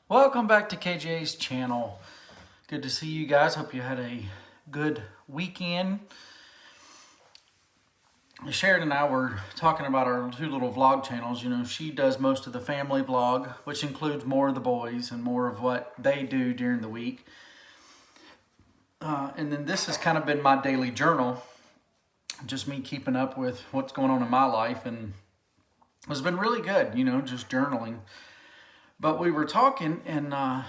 Welcome back to KJ's channel. Good to see you guys. Hope you had a good weekend. Sheridan and I were talking about our two little vlog channels. You know, she does most of the family vlog, which includes more of the boys and more of what they do during the week. And then this has kind of been my daily journal, just me keeping up with what's going on in my life, and it's been really good, you know, just journaling. But we were talking, and I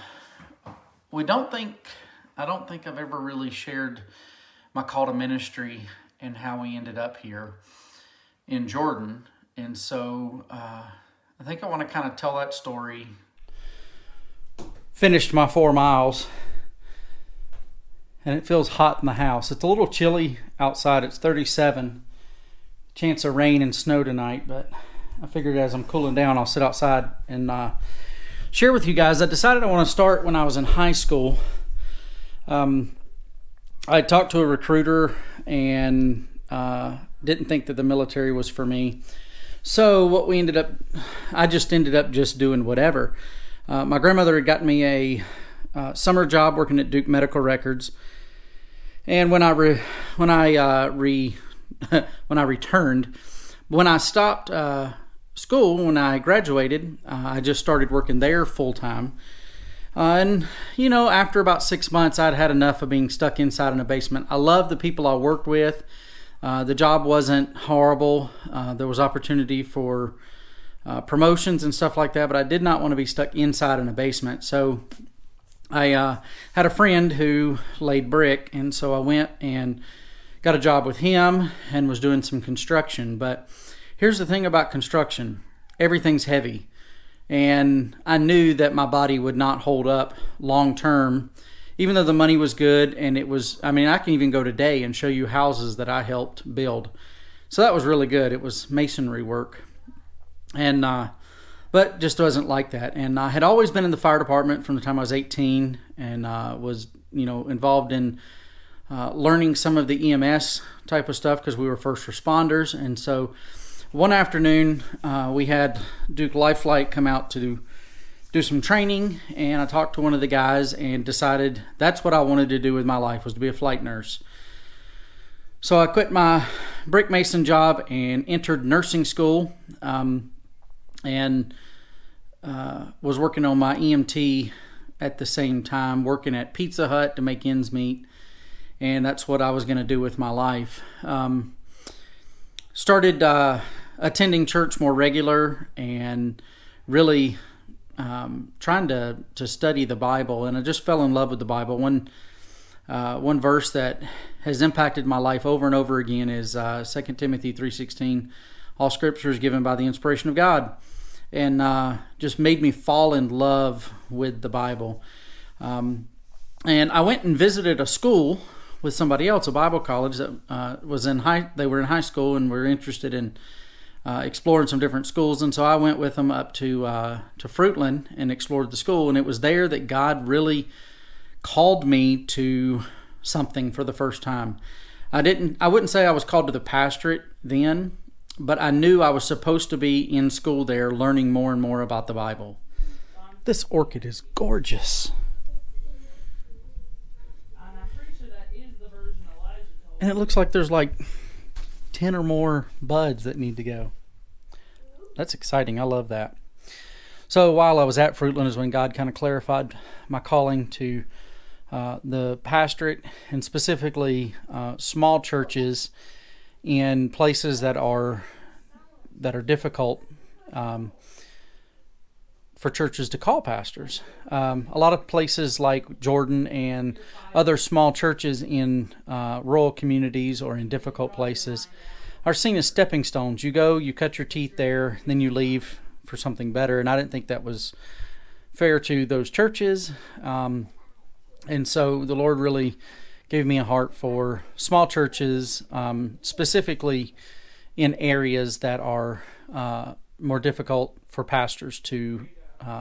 don't think I've ever really shared my call to ministry and how we ended up here in Jordan. And so I think I want to kind of tell that story. Finished my 4 miles, and it feels hot in the house. It's a little chilly outside. It's 37. Chance of rain and snow tonight, but I figured as I'm cooling down, I'll sit outside and share with you guys. I decided I want to start when I was in high school. I talked to a recruiter and didn't think that the military was for me. So what I just ended up just doing whatever. My grandmother had gotten me a summer job working at Duke Medical Records, and when I stopped school, when I graduated, I just started working there full time. And, you know, after about 6 months, I'd had enough of being stuck inside in a basement. I loved the people I worked with. The job wasn't horrible. There was opportunity for promotions and stuff like that, but I did not want to be stuck inside in a basement. So I had a friend who laid brick, and so I went and got a job with him and was doing some construction. But here's the thing about construction. Everything's heavy. And I knew that my body would not hold up long term, even though the money was good. And it was, I can even go today and show you houses that I helped build. So that was really good. It was masonry work. And, but just wasn't like that. And I had always been in the fire department from the time I was 18, and was, involved in learning some of the EMS type of stuff because we were first responders. And so one afternoon, we had Duke Life Flight come out to do some training, and I talked to one of the guys and decided that's what I wanted to do with my life, was to be a flight nurse. So I quit my brick mason job and entered nursing school, and was working on my EMT at the same time, working at Pizza Hut to make ends meet, and that's what I was going to do with my life. Started attending church more regular and really trying to study the Bible, and I just fell in love with the Bible. One verse that has impacted my life over and over again is 2 Timothy 3:16. All Scripture is given by the inspiration of God, and just made me fall in love with the Bible. And I went and visited a school with somebody else, a Bible college that they were in high school and were interested in exploring some different schools. And so I went with them up to Fruitland and explored the school. And it was there that God really called me to something for the first time. I wouldn't say I was called to the pastorate then, but I knew I was supposed to be in school there learning more and more about the Bible. This orchid is gorgeous. And it looks like there's like 10 or more buds that need to go. That's exciting. I love that. So while I was at Fruitland is when God kind of clarified my calling to the pastorate, and specifically small churches in places that are difficult for churches to call pastors. A lot of places like Jordan and other small churches in rural communities or in difficult places are seen as stepping stones. You go, you cut your teeth there, then you leave for something better. And I didn't think that was fair to those churches. And so the Lord really gave me a heart for small churches, specifically in areas that are more difficult for pastors to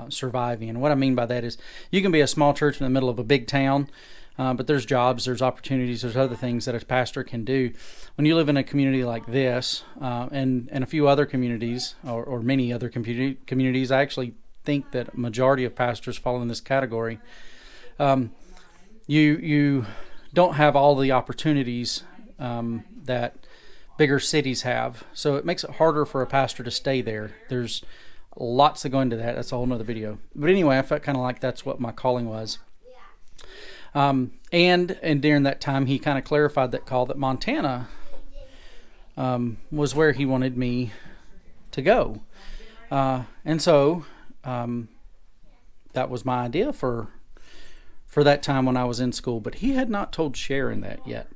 survive in. What I mean by that is you can be a small church in the middle of a big town, but there's jobs, there's opportunities, there's other things that a pastor can do. When you live in a community like this, and a few other communities, or many other communities, I actually think that a majority of pastors fall in this category. You don't have all the opportunities that bigger cities have, so it makes it harder for a pastor to stay there. There's lots that go into that. That's a whole nother video. But anyway, I felt kind of like that's what my calling was. And during that time, he kind of clarified that call that Montana was where he wanted me to go. And so that was my idea for that time when I was in school. But he had not told Sharon that yet.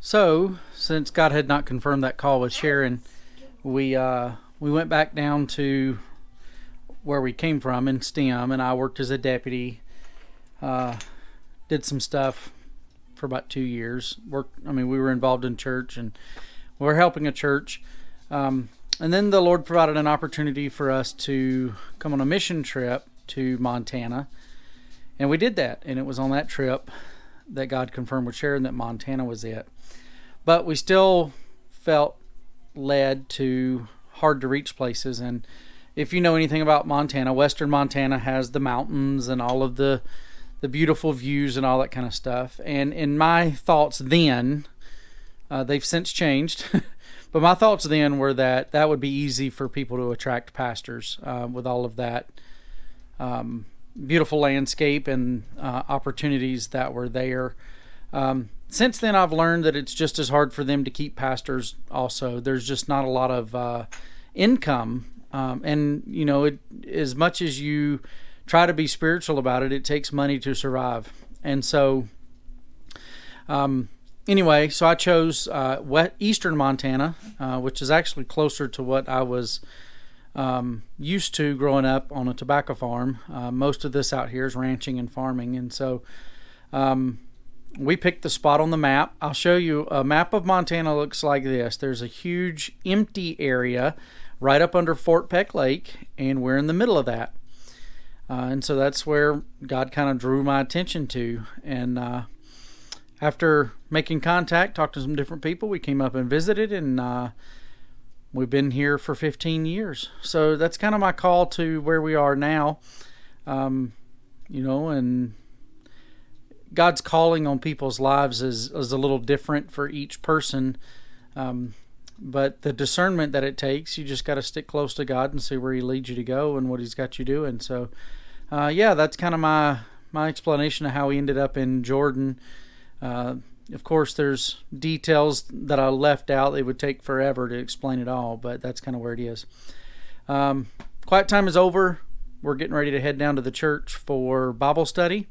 So, since God had not confirmed that call with Sharon, we went back down to where we came from in STEM, and I worked as a deputy. Did some stuff for about 2 years. We were involved in church, and we were helping a church. And then the Lord provided an opportunity for us to come on a mission trip to Montana, and we did that. And it was on that trip that God confirmed with Sharon that Montana was it. But we still felt led to hard to reach places. And if you know anything about Montana, western Montana has the mountains and all of the beautiful views and all that kind of stuff. And in my thoughts then, they've since changed, but my thoughts then were that would be easy for people to attract pastors with all of that beautiful landscape and opportunities that were there. Since then, I've learned that it's just as hard for them to keep pastors also. There's just not a lot of income. And, as much as you try to be spiritual about it, it takes money to survive. And so, anyway, so I chose eastern Montana, which is actually closer to what I was used to growing up on a tobacco farm. Most of this out here is ranching and farming. And so we picked the spot on the map. I'll show you a map of Montana. Looks like this. There's a huge empty area right up under Fort Peck Lake, and we're in the middle of that. And so that's where God kind of drew my attention to. And after making contact, talked to some different people, we came up and visited, and we've been here for 15 years. So that's kind of my call to where we are now. And God's calling on people's lives is a little different for each person. But the discernment that it takes, you just got to stick close to God and see where He leads you to go and what He's got you doing. So, that's kind of my explanation of how we ended up in Jordan. Of course, there's details that I left out. It would take forever to explain it all, but that's kind of where it is. Quiet time is over. We're getting ready to head down to the church for Bible study.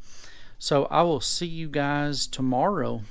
So I will see you guys tomorrow.